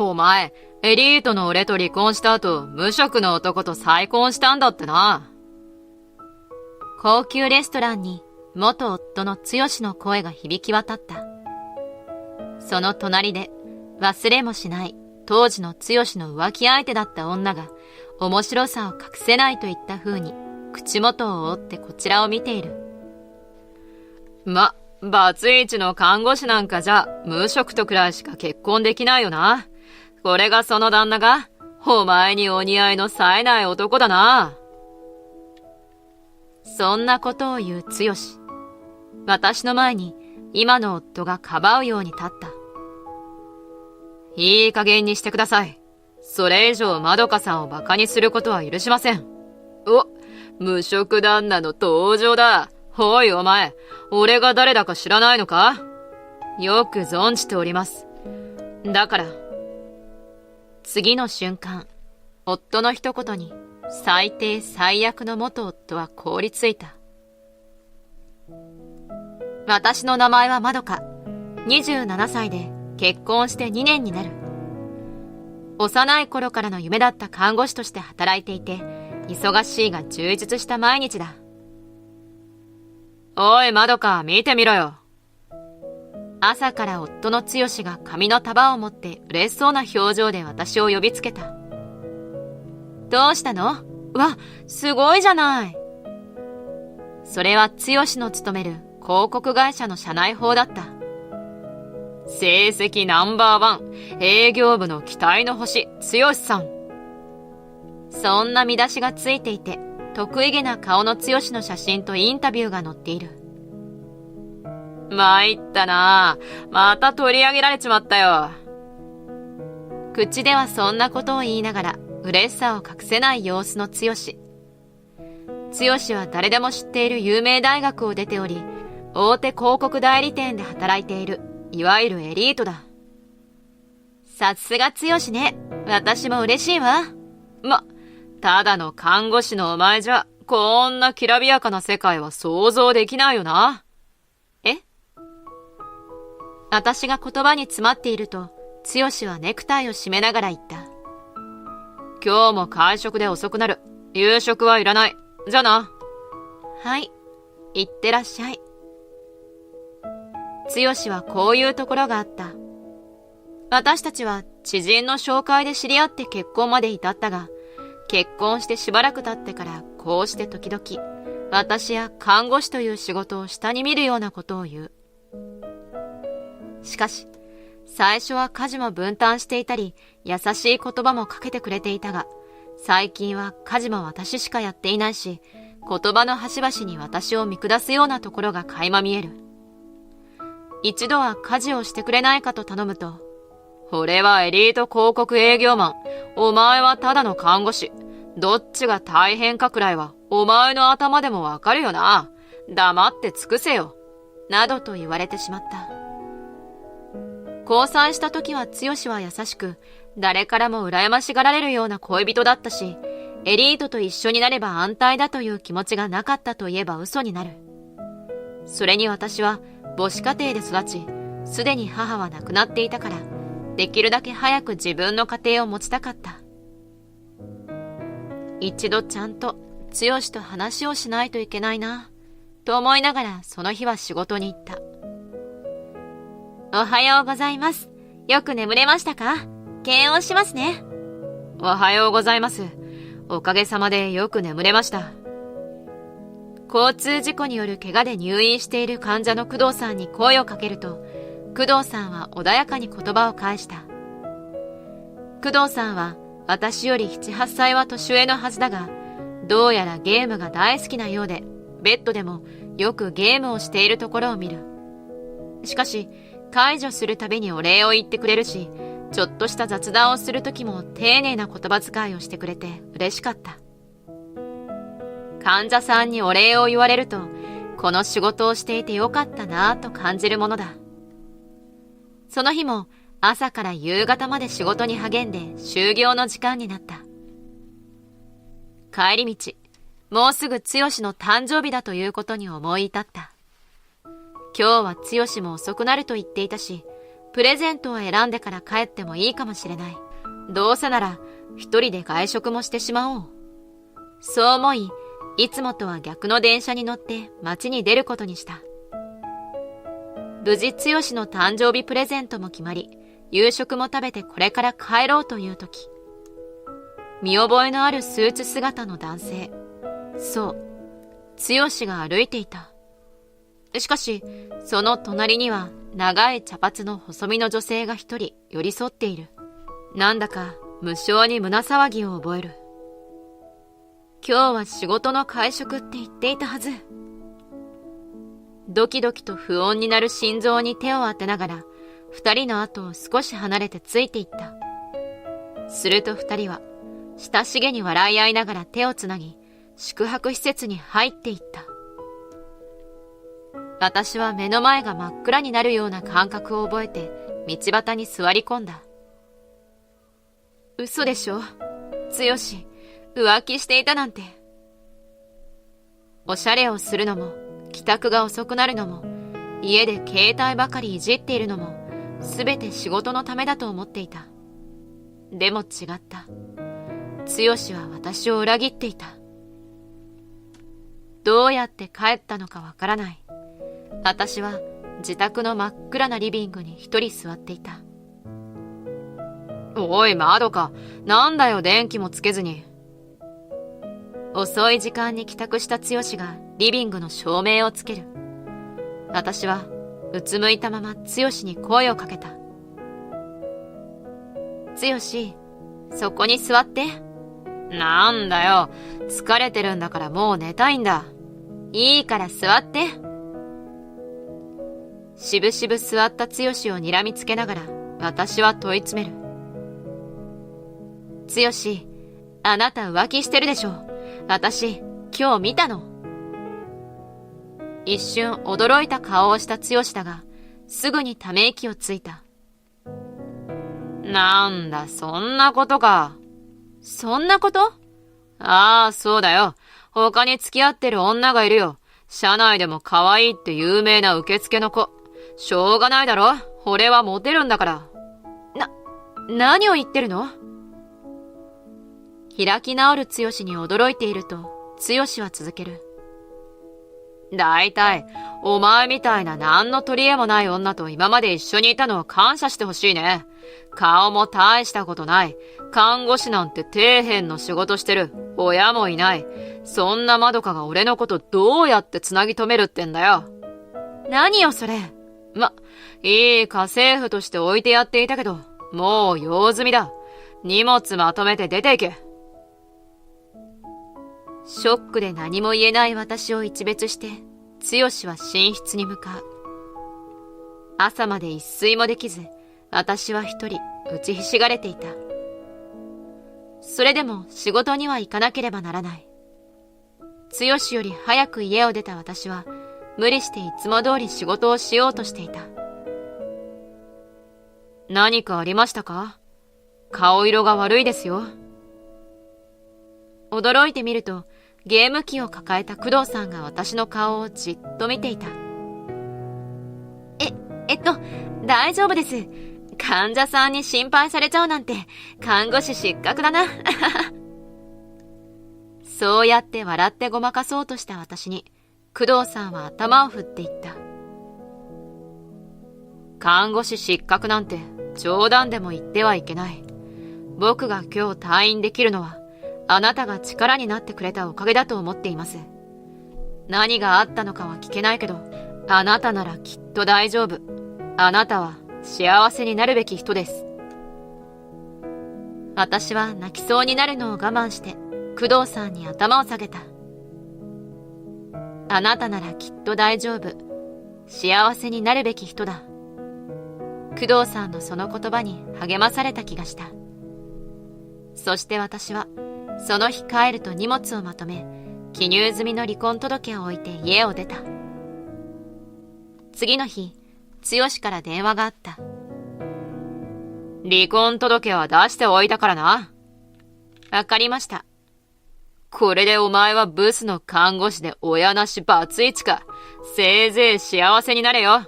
お前、エリートの俺と離婚した後、無職の男と再婚したんだってな。高級レストランに元夫の剛の声が響き渡った。その隣で忘れもしない当時の剛の浮気相手だった女が面白さを隠せないといった風に口元を覆ってこちらを見ている。バツイチの看護師なんかじゃ無職とくらいしか結婚できないよな。これがその旦那が、お前にお似合いの冴えない男だな。そんなことを言う剛。私の前に今の夫がかばうように立った。いい加減にしてください。それ以上まどかさんをバカにすることは許しません。無職旦那の登場だ。おいお前、俺が誰だか知らないのか？よく存じております。だから。次の瞬間、夫の一言に最低最悪の元夫は凍りついた。私の名前はまどか。27歳で結婚して2年になる。幼い頃からの夢だった看護師として働いていて、忙しいが充実した毎日だ。おいまどか、見てみろよ。朝から夫の剛が紙の束を持って嬉しそうな表情で私を呼びつけた。どうしたの？すごいじゃない。それは剛の勤める広告会社の社内報だった。成績ナンバーワン、営業部の期待の星、剛さん。そんな見出しがついていて、得意げな顔の剛の写真とインタビューが載っている。参ったな。また取り上げられちまったよ。口ではそんなことを言いながら嬉しさを隠せない様子の剛。剛は誰でも知っている有名大学を出ており、大手広告代理店で働いている、いわゆるエリートだ。さすが剛ね。私も嬉しいわ。ただの看護師のお前じゃ、こんなきらびやかな世界は想像できないよな。私が言葉に詰まっていると、剛はネクタイを締めながら言った。今日も会食で遅くなる。夕食はいらない。じゃあな。はい。いってらっしゃい。剛はこういうところがあった。私たちは知人の紹介で知り合って結婚まで至ったが、結婚してしばらく経ってからこうして時々、私や看護師という仕事を下に見るようなことを言う。しかし、最初は家事も分担していたり、優しい言葉もかけてくれていたが、最近は家事も私しかやっていないし、言葉の端々に私を見下すようなところが垣間見える。一度は家事をしてくれないかと頼むと、俺はエリート広告営業マン。お前はただの看護師。どっちが大変かくらいは、お前の頭でもわかるよな。黙って尽くせよ。などと言われてしまった。交際した時は剛は優しく、誰からも羨ましがられるような恋人だったし、エリートと一緒になれば安泰だという気持ちがなかったと言えば嘘になる。それに私は母子家庭で育ち、すでに母は亡くなっていたから、できるだけ早く自分の家庭を持ちたかった。一度ちゃんと剛と話をしないといけないな、と思いながらその日は仕事に行った。おはようございます。よく眠れましたか？検温しますね。おはようございます。おかげさまでよく眠れました。交通事故による怪我で入院している患者の工藤さんに声をかけると、工藤さんは穏やかに言葉を返した。工藤さんは私より7、8歳は年上のはずだが、どうやらゲームが大好きなようで、ベッドでもよくゲームをしているところを見る。しかし、解除するたびにお礼を言ってくれるし、ちょっとした雑談をするときも丁寧な言葉遣いをしてくれて嬉しかった。患者さんにお礼を言われると、この仕事をしていてよかったなぁと感じるものだ。その日も朝から夕方まで仕事に励んで終業の時間になった。帰り道、もうすぐ剛の誕生日だということに思い至った。今日は剛も遅くなると言っていたし、プレゼントを選んでから帰ってもいいかもしれない。どうせなら一人で外食もしてしまおう。そう思い、いつもとは逆の電車に乗って街に出ることにした。無事剛の誕生日プレゼントも決まり、夕食も食べてこれから帰ろうという時、見覚えのあるスーツ姿の男性、そう、剛が歩いていた。しかし、その隣には長い茶髪の細身の女性が一人寄り添っている。なんだか無性に胸騒ぎを覚える。今日は仕事の会食って言っていたはず。ドキドキと不穏になる心臓に手を当てながら、二人の後を少し離れてついていった。すると二人は親しげに笑い合いながら手をつなぎ、宿泊施設に入っていった。私は目の前が真っ暗になるような感覚を覚えて道端に座り込んだ。嘘でしょ？剛、浮気していたなんて。おしゃれをするのも、帰宅が遅くなるのも、家で携帯ばかりいじっているのも、すべて仕事のためだと思っていた。でも違った。剛は私を裏切っていた。どうやって帰ったのかわからない。私は自宅の真っ暗なリビングに一人座っていた。おい、まどか、なんだよ、電気もつけずに。遅い時間に帰宅した剛がリビングの照明をつける。私はうつむいたまま剛に声をかけた。剛、そこに座って。なんだよ、疲れてるんだからもう寝たいんだ。いいから座って。しぶしぶ座った剛を睨みつけながら私は問い詰める。剛、あなた浮気してるでしょ。私、今日見たの。一瞬驚いた顔をした剛だが、すぐにため息をついた。なんだ、そんなことか。そんなこと？ああ、そうだよ。他に付き合ってる女がいるよ。社内でも可愛いって有名な受付の子。しょうがないだろ。俺はモテるんだから。何を言ってるの？開き直る剛に驚いていると、剛は続ける。だいたい、お前みたいな何の取り柄もない女と今まで一緒にいたのを感謝してほしいね。顔も大したことない。看護師なんて底辺の仕事してる。親もいない。そんなまどかが俺のことどうやってつなぎ止めるってんだよ。何よそれ。いい家政婦として置いてやっていたけど、もう用済みだ。荷物まとめて出ていけ。ショックで何も言えない私を一別して、剛は寝室に向かう。朝まで一睡もできず、私は一人打ちひしがれていた。それでも仕事には行かなければならない。剛より早く家を出た私は、無理していつも通り仕事をしようとしていた。何かありましたか？顔色が悪いですよ。驚いてみると、ゲーム機を抱えた工藤さんが私の顔をじっと見ていた。大丈夫です。患者さんに心配されちゃうなんて、看護師失格だな。そうやって笑ってごまかそうとした私に、工藤さんは頭を振って言った。看護師失格なんて冗談でも言ってはいけない。僕が今日退院できるのは、あなたが力になってくれたおかげだと思っています。何があったのかは聞けないけど、あなたならきっと大丈夫。あなたは幸せになるべき人です。私は泣きそうになるのを我慢して、工藤さんに頭を下げた。あなたならきっと大丈夫。幸せになるべき人だ。工藤さんのその言葉に励まされた気がした。そして私は、その日帰ると荷物をまとめ、記入済みの離婚届を置いて家を出た。次の日、剛から電話があった。離婚届は出しておいたからな。わかりました。これでお前はブスの看護師で親なしバツイチか。せいぜい幸せになれよ。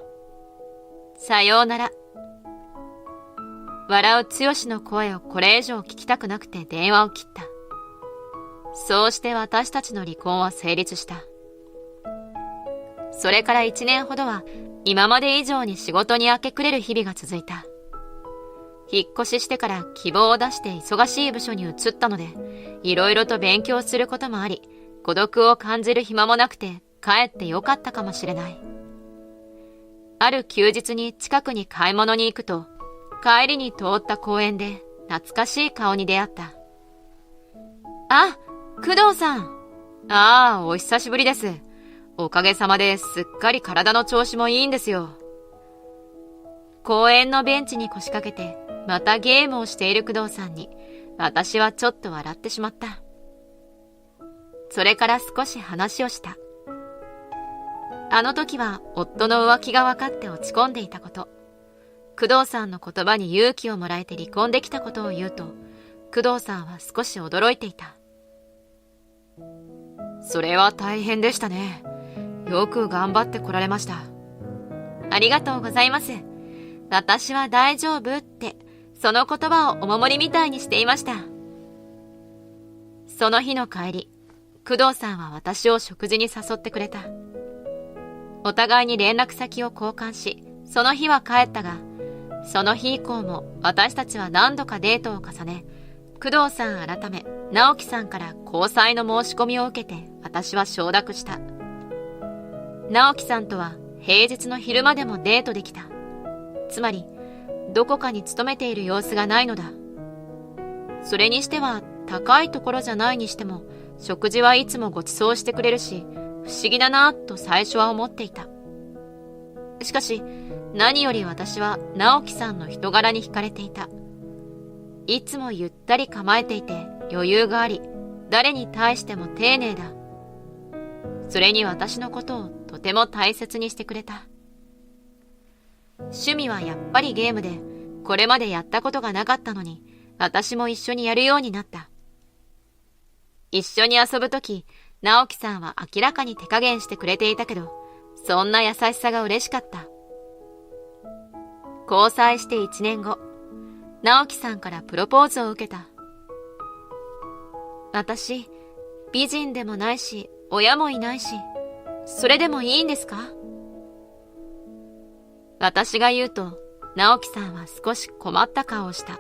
さようなら。笑う剛の声をこれ以上聞きたくなくて電話を切った。そうして私たちの離婚は成立した。それから1年ほどは今まで以上に仕事に明け暮れる日々が続いた。引っ越ししてから希望を出して忙しい部署に移ったので、いろいろと勉強することもあり、孤独を感じる暇もなくて帰ってよかったかもしれない。ある休日に近くに買い物に行くと、帰りに通った公園で懐かしい顔に出会った。あ、工藤さん。ああ、お久しぶりです。おかげさまですっかり体の調子もいいんですよ。公園のベンチに腰掛けてまたゲームをしている工藤さんに私はちょっと笑ってしまった。それから少し話をした。あの時は夫の浮気が分かって落ち込んでいたこと、工藤さんの言葉に勇気をもらえて離婚できたことを言うと、工藤さんは少し驚いていた。それは大変でしたね。よく頑張ってこられました。ありがとうございます。私は大丈夫って、その言葉をお守りみたいにしていました。その日の帰り、工藤さんは私を食事に誘ってくれた。お互いに連絡先を交換し、その日は帰ったが、その日以降も私たちは何度かデートを重ね、工藤さん改め直樹さんから交際の申し込みを受けて私は承諾した。直樹さんとは平日の昼間でもデートできた。つまりどこかに勤めている様子がないのだ。それにしては高いところじゃないにしても食事はいつもご馳走してくれるし、不思議だなと最初は思っていた。しかし何より私は直樹さんの人柄に惹かれていた。いつもゆったり構えていて余裕があり、誰に対しても丁寧だ。それに私のことをとても大切にしてくれた。趣味はやっぱりゲームで、これまでやったことがなかったのに、私も一緒にやるようになった。一緒に遊ぶとき、直樹さんは明らかに手加減してくれていたけど、そんな優しさが嬉しかった。交際して1年後、直樹さんからプロポーズを受けた。私、美人でもないし、親もいないし、それでもいいんですか？私が言うと、直樹さんは少し困った顔をした。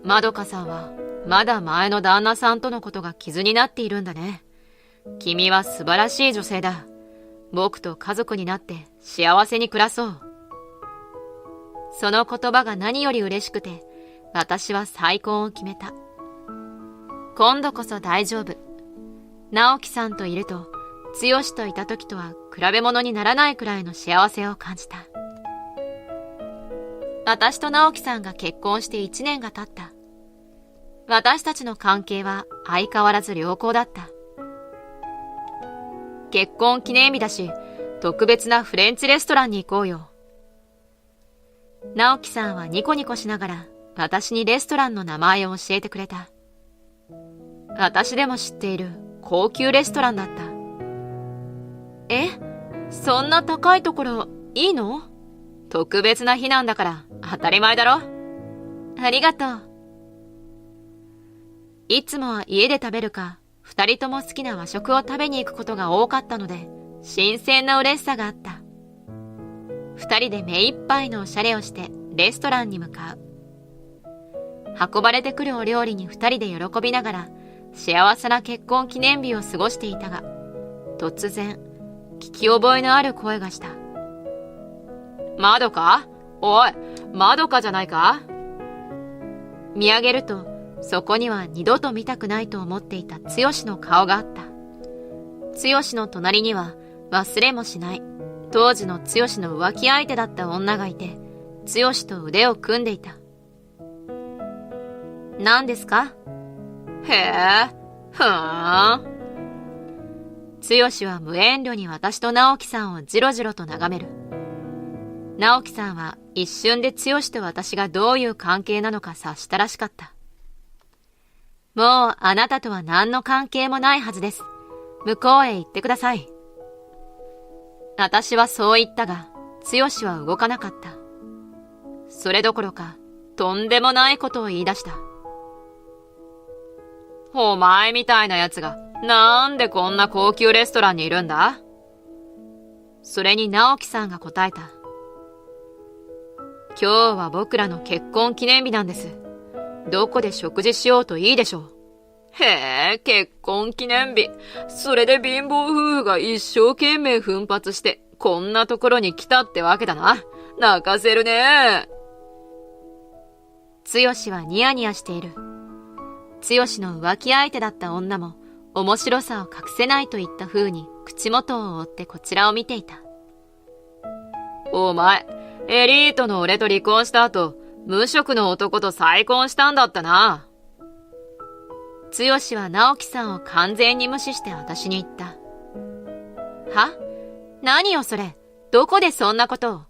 まどかさんは、まだ前の旦那さんとのことが傷になっているんだね。君は素晴らしい女性だ。僕と家族になって幸せに暮らそう。その言葉が何より嬉しくて、私は再婚を決めた。今度こそ大丈夫。直樹さんといると、剛といた時とは比べ物にならないくらいの幸せを感じた。私と直樹さんが結婚して1年が経った。私たちの関係は相変わらず良好だった。結婚記念日だし、特別なフレンチレストランに行こうよ。直樹さんはニコニコしながら私にレストランの名前を教えてくれた。私でも知っている高級レストランだった。え、そんな高いところいいの？特別な日なんだから当たり前だろ。ありがとう。いつもは家で食べるか、二人とも好きな和食を食べに行くことが多かったので、新鮮な嬉しさがあった。二人で目いっぱいのおしゃれをしてレストランに向かう。運ばれてくるお料理に二人で喜びながら幸せな結婚記念日を過ごしていたが、突然聞き覚えのある声がした。まどか？おい、まどかじゃないか？見上げると、そこには二度と見たくないと思っていた剛の顔があった。剛の隣には忘れもしない当時の剛の浮気相手だった女がいて、剛と腕を組んでいた。何ですか？へえ、ふーん。剛は無遠慮に私と直樹さんをじろじろと眺める。直樹さんは一瞬で剛と私がどういう関係なのか察したらしかった。もうあなたとは何の関係もないはずです。向こうへ行ってください。私はそう言ったが、剛は動かなかった。それどころか、とんでもないことを言い出した。お前みたいな奴が、なんでこんな高級レストランにいるんだ？それに直樹さんが答えた。今日は僕らの結婚記念日なんです。どこで食事しようといいでしょう。へえ、結婚記念日。それで貧乏夫婦が一生懸命奮発して、こんなところに来たってわけだな。泣かせるね。剛はニヤニヤしている。剛の浮気相手だった女も、面白さを隠せないといった風に口元を覆ってこちらを見ていた。お前、エリートの俺と離婚した後、無職の男と再婚したんだったな。剛は直樹さんを完全に無視して私に言った。は？何よそれ。どこでそんなことを。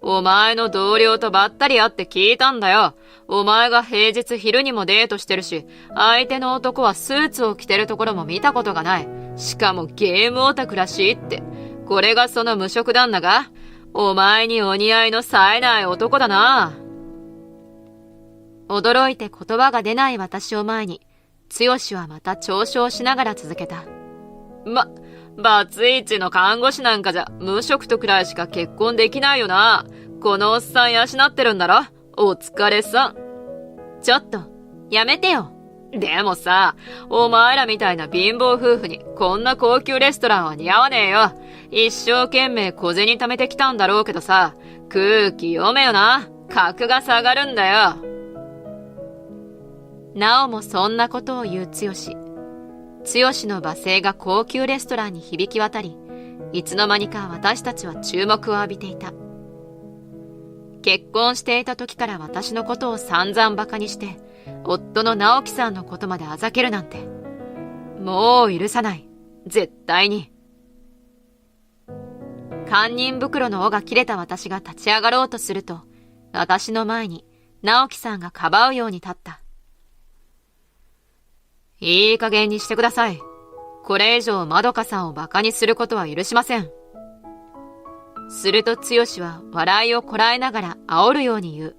お前の同僚とばったり会って聞いたんだよ。お前が平日昼にもデートしてるし、相手の男はスーツを着てるところも見たことがない。しかもゲームオタクらしいって。これがその無職旦那が？お前にお似合いの冴えない男だな。驚いて言葉が出ない私を前に、剛はまた嘲笑しながら続けた。バツイチの看護師なんかじゃ無職とくらいしか結婚できないよな。このおっさん養ってるんだろ。お疲れさん。ちょっと、やめてよ。でもさ、お前らみたいな貧乏夫婦にこんな高級レストランは似合わねえよ。一生懸命小銭貯めてきたんだろうけどさ、空気読めよな。格が下がるんだよ。なおもそんなことを言う剛の罵声が高級レストランに響き渡り、いつの間にか私たちは注目を浴びていた。結婚していた時から私のことを散々馬鹿にして、夫の直樹さんのことまであざけるなんて、もう許さない。絶対に。堪忍袋の緒が切れた私が立ち上がろうとすると、私の前に直樹さんがかばうように立った。いい加減にしてください。これ以上まどかさんを馬鹿にすることは許しません。すると剛は笑いをこらえながら煽るように言う。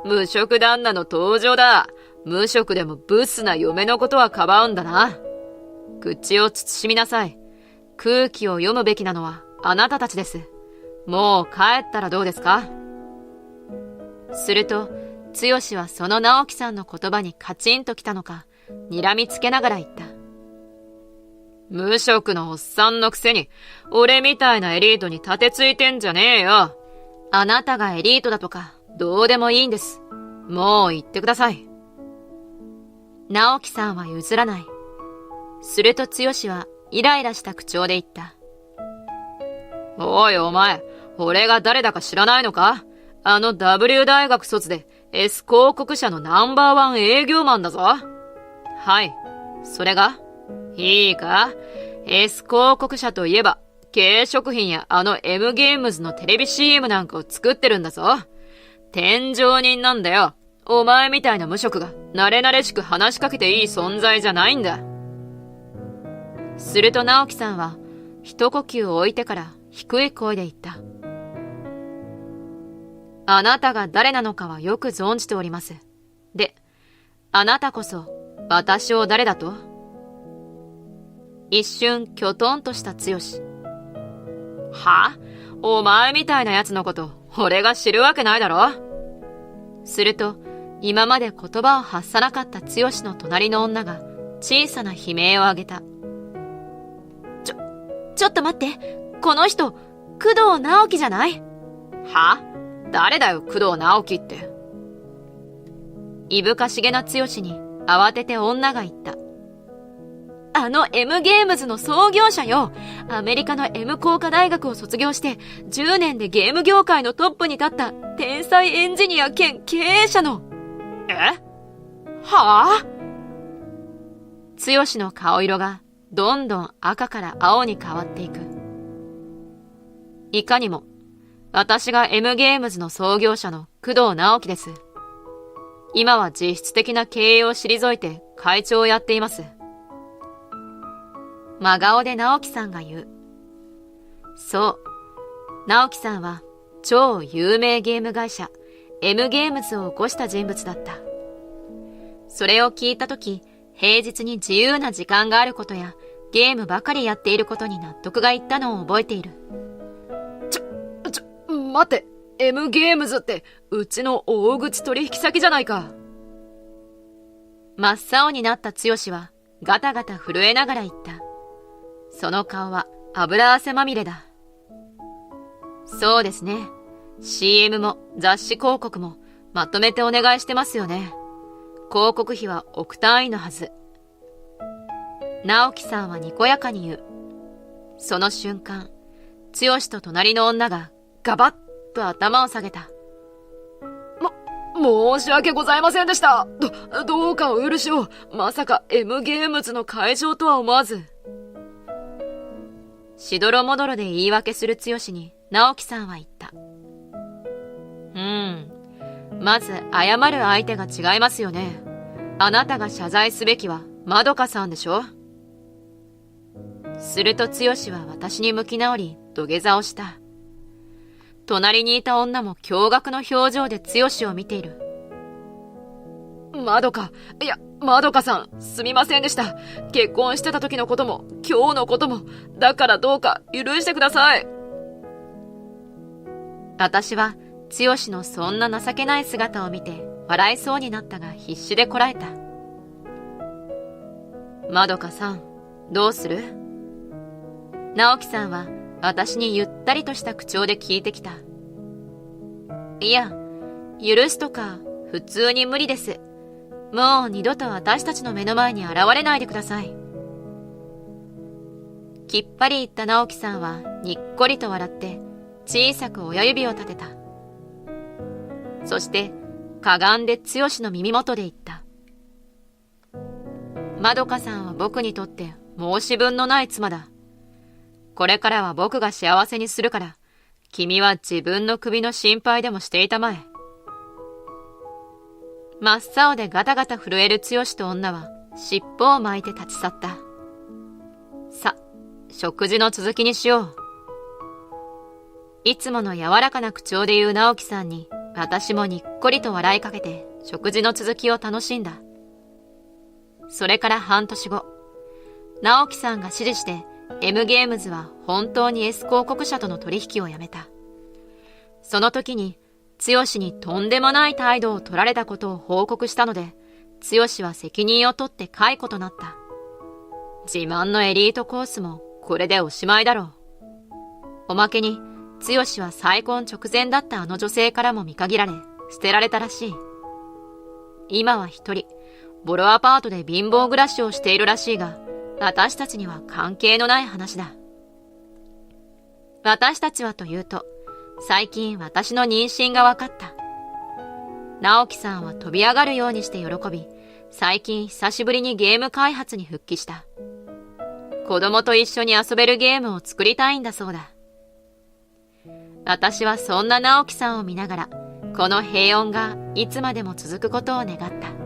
無職旦那の登場だ。無職でもブスな嫁のことはかばうんだな。口を慎みなさい。空気を読むべきなのはあなたたちです。もう帰ったらどうですか？すると、剛はその直樹さんの言葉にカチンときたのか、睨みつけながら言った。無職のおっさんのくせに、俺みたいなエリートに立てついてんじゃねえよ。あなたがエリートだとか、どうでもいいんです。もう言ってください。直樹さんは譲らない。すると剛はイライラした口調で言った。おいお前、俺が誰だか知らないのか？あの W 大学卒で S 広告社のナンバーワン営業マンだぞ。はい、それが？いいか？ S 広告社といえば、軽食品やあの M ゲームズのテレビ CM なんかを作ってるんだぞ。天上人なんだよ。お前みたいな無職が慣れ慣れしく話しかけていい存在じゃないんだ。すると直樹さんは一呼吸置いてから低い声で言った。あなたが誰なのかはよく存じております。で、あなたこそ私を誰だと？一瞬きょとんとした剛。は？お前みたいな奴のこと俺が知るわけないだろ。すると今まで言葉を発さなかった剛の隣の女が小さな悲鳴を上げた。ちょっと待って。この人、工藤直樹じゃない？は？誰だよ、工藤直樹って。いぶかしげな剛に慌てて女が言った。あの M ゲームズの創業者よ。アメリカの M 工科大学を卒業して10年でゲーム業界のトップに立った天才エンジニア兼経営者の。はぁ？剛の顔色がどんどん赤から青に変わっていく。いかにも、私が M ゲームズの創業者の工藤直樹です。今は実質的な経営を退いて会長をやっています。真顔で直樹さんが言う。そう、直樹さんは超有名ゲーム会社 M ゲームズを起こした人物だった。それを聞いたとき、平日に自由な時間があることやゲームばかりやっていることに納得がいったのを覚えている。待って、M ゲームズってうちの大口取引先じゃないか。真っ青になった剛はガタガタ震えながら言った。その顔は油汗まみれだ。そうですね。CM も雑誌広告もまとめてお願いしてますよね。広告費は億単位のはず。直樹さんはにこやかに言う。その瞬間、剛と隣の女がガバッと頭を下げた。申し訳ございませんでした。どうかお許しを。まさか M ゲームズの会場とは思わず。しどろもどろで言い訳する剛に直樹さんは言った。まず謝る相手が違いますよね。あなたが謝罪すべきはまどかさんでしょ。すると剛は私に向き直り土下座をした。隣にいた女も驚愕の表情で剛を見ている。まどかさん、すみませんでした。結婚してた時のことも今日のことも、だからどうか許してください。私は剛のそんな情けない姿を見て笑いそうになったが必死でこらえた。まどかさん、どうする？直樹さんは私にゆったりとした口調で聞いてきた。いや、許すとか普通に無理です。もう二度と私たちの目の前に現れないでください。きっぱり言った直樹さんはにっこりと笑って小さく親指を立てた。そしてかがんで剛の耳元で言った。まどかさんは僕にとって申し分のない妻だ。これからは僕が幸せにするから、君は自分の首の心配でもしていたまえ。真っ青でガタガタ震える剛と女は尻尾を巻いて立ち去った。さ、食事の続きにしよう。いつもの柔らかな口調で言う直樹さんに私もにっこりと笑いかけて食事の続きを楽しんだ。それから半年後、直樹さんが指示してM ゲームズは本当に S 広告社との取引をやめた。その時に剛にとんでもない態度を取られたことを報告したので、剛は責任を取って解雇となった。自慢のエリートコースもこれでおしまいだろう。おまけに剛は再婚直前だったあの女性からも見限られ捨てられたらしい。今は一人ボロアパートで貧乏暮らしをしているらしいが、私たちには関係のない話だ。私たちはというと、最近私の妊娠が分かった。直樹さんは飛び上がるようにして喜び、最近久しぶりにゲーム開発に復帰した。子供と一緒に遊べるゲームを作りたいんだそうだ。私はそんな直樹さんを見ながら、この平穏がいつまでも続くことを願った。